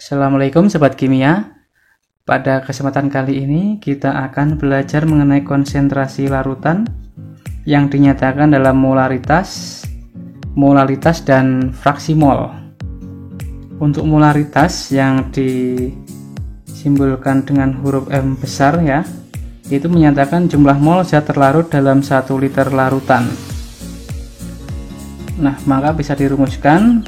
Assalamualaikum Sobat Kimia. Pada kesempatan kali ini kita akan belajar mengenai konsentrasi larutan yang dinyatakan dalam molaritas, dan fraksi mol. Untuk molaritas yang disimbolkan dengan huruf M besar ya, itu menyatakan jumlah mol zat terlarut dalam 1 liter larutan. Nah, maka bisa dirumuskan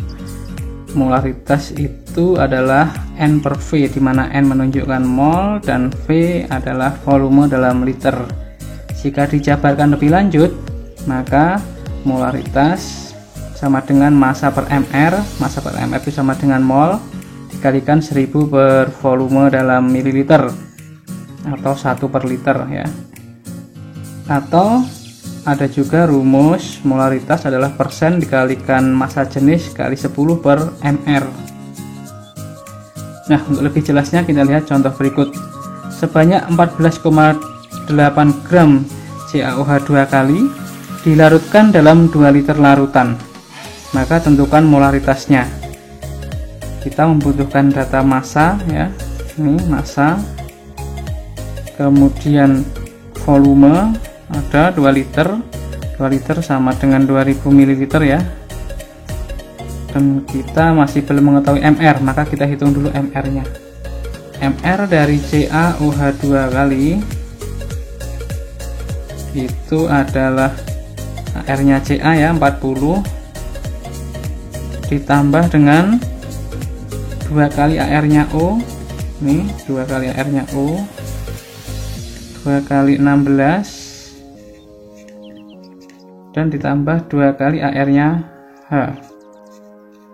molaritas itu adalah N per V, di mana N menunjukkan mol dan V adalah volume dalam liter. Jika dijabarkan lebih lanjut, maka molaritas sama dengan massa per mR. Massa per mR itu sama dengan mol dikalikan 1000 per volume dalam mililiter, atau 1 per liter ya. Atau ada juga rumus molaritas adalah persen dikalikan massa jenis kali 10 per mR. Nah, untuk lebih jelasnya kita lihat contoh berikut. Sebanyak 14,8 gram CaOH 2 kali dilarutkan dalam 2 liter larutan. Maka tentukan molaritasnya. Kita membutuhkan data massa ya. Ini massa. Kemudian volume ada 2 liter. 2 liter sama dengan 2000 ml ya. Dan kita masih belum mengetahui mR, maka kita hitung dulu mR nya. mR dari CaOH 2 kali itu adalah R nya Ca ya, 40 ditambah dengan 2 kali AR nya O. Nih 2 kali AR nya O, 2 kali 16 dan ditambah 2 kali AR nya H,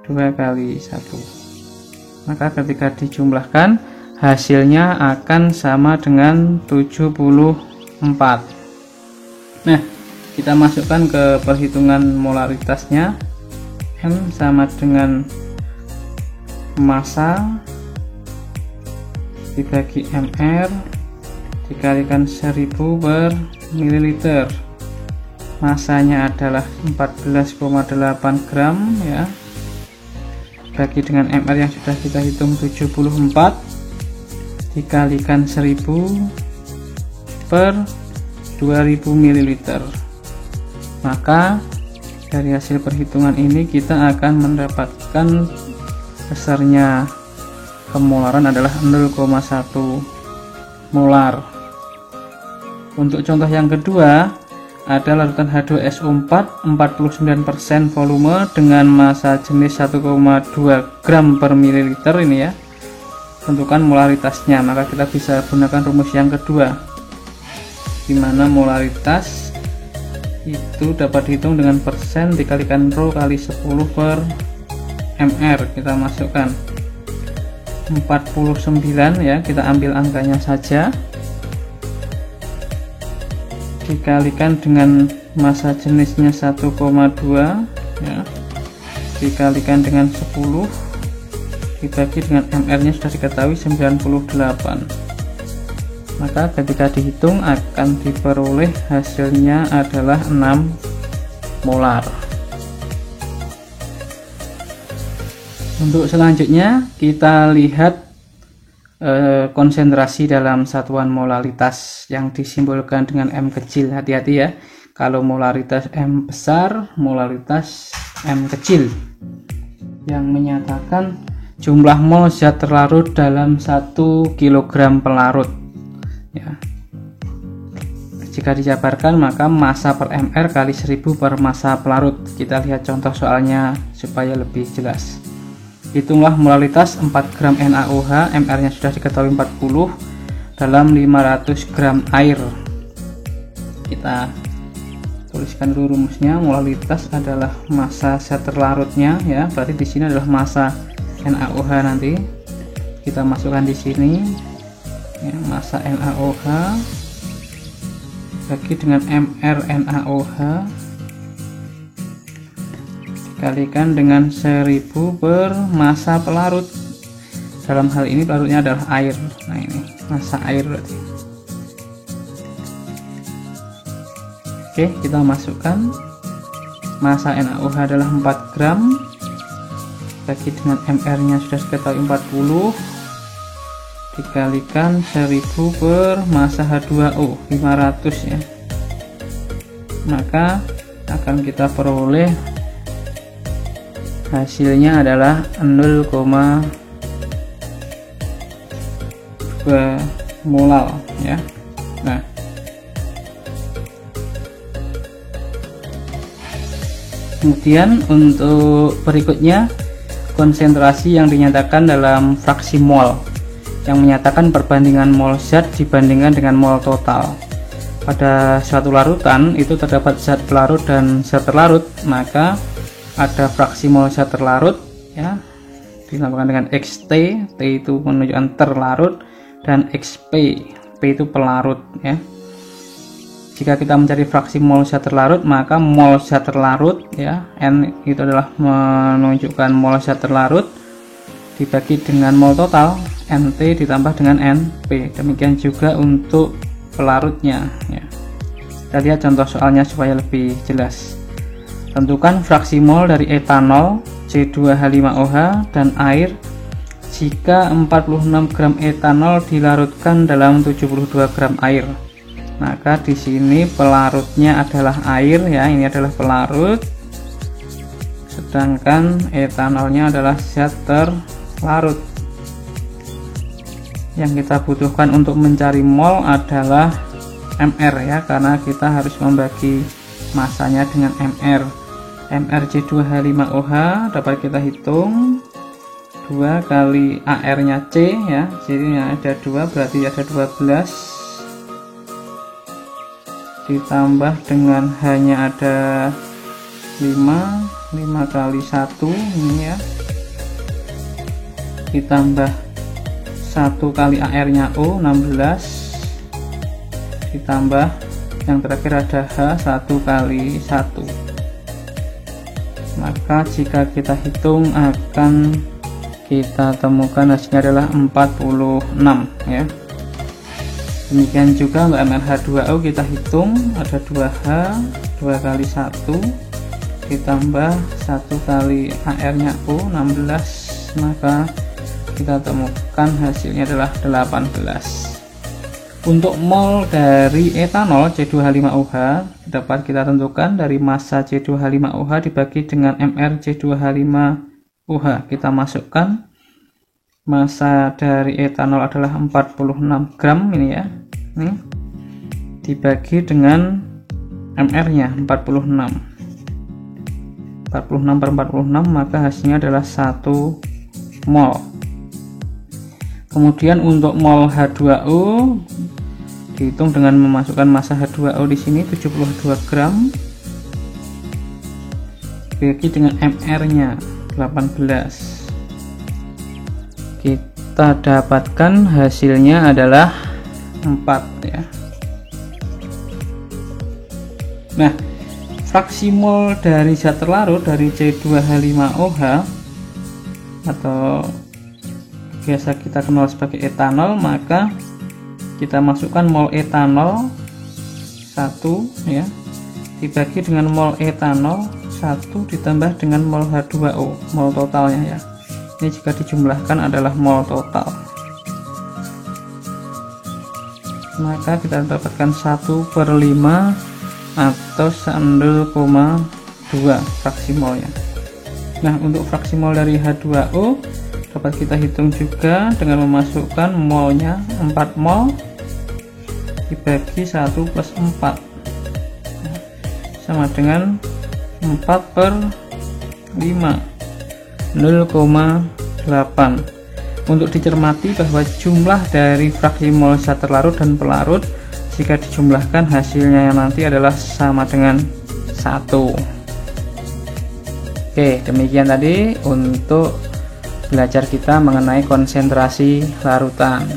2 kali 1. Maka ketika dijumlahkan hasilnya akan sama dengan 74. Nah, kita masukkan ke perhitungan molaritasnya. M sama dengan massa dibagi mR dikalikan 1000 per mililiter. Masanya adalah 14,8 gram ya, bagi dengan mR yang sudah kita hitung 74 dikalikan 1000 per 2000 ml. Maka dari hasil perhitungan ini kita akan mendapatkan besarnya kemolaran adalah 0,1 molar. Untuk contoh yang kedua, ada larutan H2SO4 49% volume dengan massa jenis 1,2 gram per mililiter ini ya. Tentukan molaritasnya, maka kita bisa gunakan rumus yang kedua, di mana molaritas itu dapat dihitung dengan persen dikalikan rho kali 10 per mR. Kita masukkan 49 ya, kita ambil angkanya saja, dikalikan dengan massa jenisnya 1,2 ya, dikalikan dengan 10 dibagi dengan mR nya sudah diketahui 98. Maka ketika dihitung akan diperoleh hasilnya adalah 6 molar. Untuk selanjutnya kita lihat konsentrasi dalam satuan molaritas yang disimbolkan dengan M kecil. Hati-hati ya, kalau molaritas M besar, molaritas M kecil, yang menyatakan jumlah mol zat terlarut dalam 1 kg pelarut ya. Jika dijabarkan maka massa per mR kali 1000 per massa pelarut. Kita lihat contoh soalnya supaya lebih jelas. Hitunglah molaritas 4 gram NaOH, mR nya sudah diketahui 40 dalam 500 gram air. Kita tuliskan dulu rumusnya. Molaritas adalah massa zat terlarutnya ya, berarti di sini adalah massa NaOH. Nanti kita masukkan di sini ya, massa NaOH bagi dengan mR NaOH dikalikan dengan 1000 per massa pelarut. Dalam hal ini pelarutnya adalah air. Nah, ini massa air berarti. Oke, kita masukkan massa NaOH adalah 4 gram dibagi dengan MR nya sudah diketahui 40 dikalikan 1000 per massa H2O 500 ya, maka akan kita peroleh hasilnya adalah 0,2 molal ya. Nah, kemudian untuk berikutnya konsentrasi yang dinyatakan dalam fraksi mol yang menyatakan perbandingan mol zat dibandingkan dengan mol total. Pada suatu larutan itu terdapat zat pelarut dan zat terlarut, maka ada fraksi mol zat terlarut ya, dinamakan dengan XT, T itu menunjukkan terlarut, dan XP, P itu pelarut ya. Jika kita mencari fraksi mol zat terlarut, maka mol zat terlarut ya, N itu adalah menunjukkan mol zat terlarut dibagi dengan mol total, NT ditambah dengan NP. Demikian juga untuk pelarutnya ya. Kita lihat contoh soalnya supaya lebih jelas. Tentukan fraksi mol dari etanol C2H5OH dan air jika 46 gram etanol dilarutkan dalam 72 gram air. Maka di sini pelarutnya adalah air ya, ini adalah pelarut, sedangkan etanolnya adalah zat terlarut. Yang kita butuhkan untuk mencari mol adalah MR ya, karena kita harus membagi masanya dengan MR. MR C2H5OH dapat kita hitung 2 kali AR nya C ya, jadi ada 2 berarti ada 12 ditambah dengan hanya ada 5 kali 1 ini ya, ditambah 1 kali AR nya O 16 ditambah yang terakhir ada H 1 kali 1, maka jika kita hitung akan kita temukan hasilnya adalah 46 ya. Demikian juga untuk MrH2O kita hitung ada 2H 2 kali 1 ditambah 1 kali AR nya O 16, maka kita temukan hasilnya adalah 18. Untuk mol dari etanol C2H5OH dapat kita tentukan dari massa C2H5OH dibagi dengan MR C2H5OH. Kita masukkan massa dari etanol adalah 46 gram ini ya, ini dibagi dengan MR nya 46 per 46, maka hasilnya adalah 1 mol. Kemudian untuk mol H2O dihitung dengan memasukkan massa H2O di sini 72 gram dibagi dengan MR-nya 18. Kita dapatkan hasilnya adalah 4 ya. Nah, fraksi mol dari zat terlarut dari C2H5OH atau biasa kita kenal sebagai etanol, maka kita masukkan mol etanol 1 ya dibagi dengan mol etanol 1 ditambah dengan mol H2O, mol totalnya ya. Ini jika dijumlahkan adalah mol total, maka kita dapatkan 1/5 atau 0,2 fraksi molnya. Nah, untuk fraksi mol dari H2O dapat kita hitung juga dengan memasukkan molnya 4 mol dibagi 1 plus 4 sama dengan 4/5 0,8. Untuk dicermati bahwa jumlah dari fraksi mol zat terlarut dan pelarut jika dijumlahkan hasilnya yang nanti adalah sama dengan 1. Oke, demikian tadi untuk belajar kita mengenai konsentrasi larutan.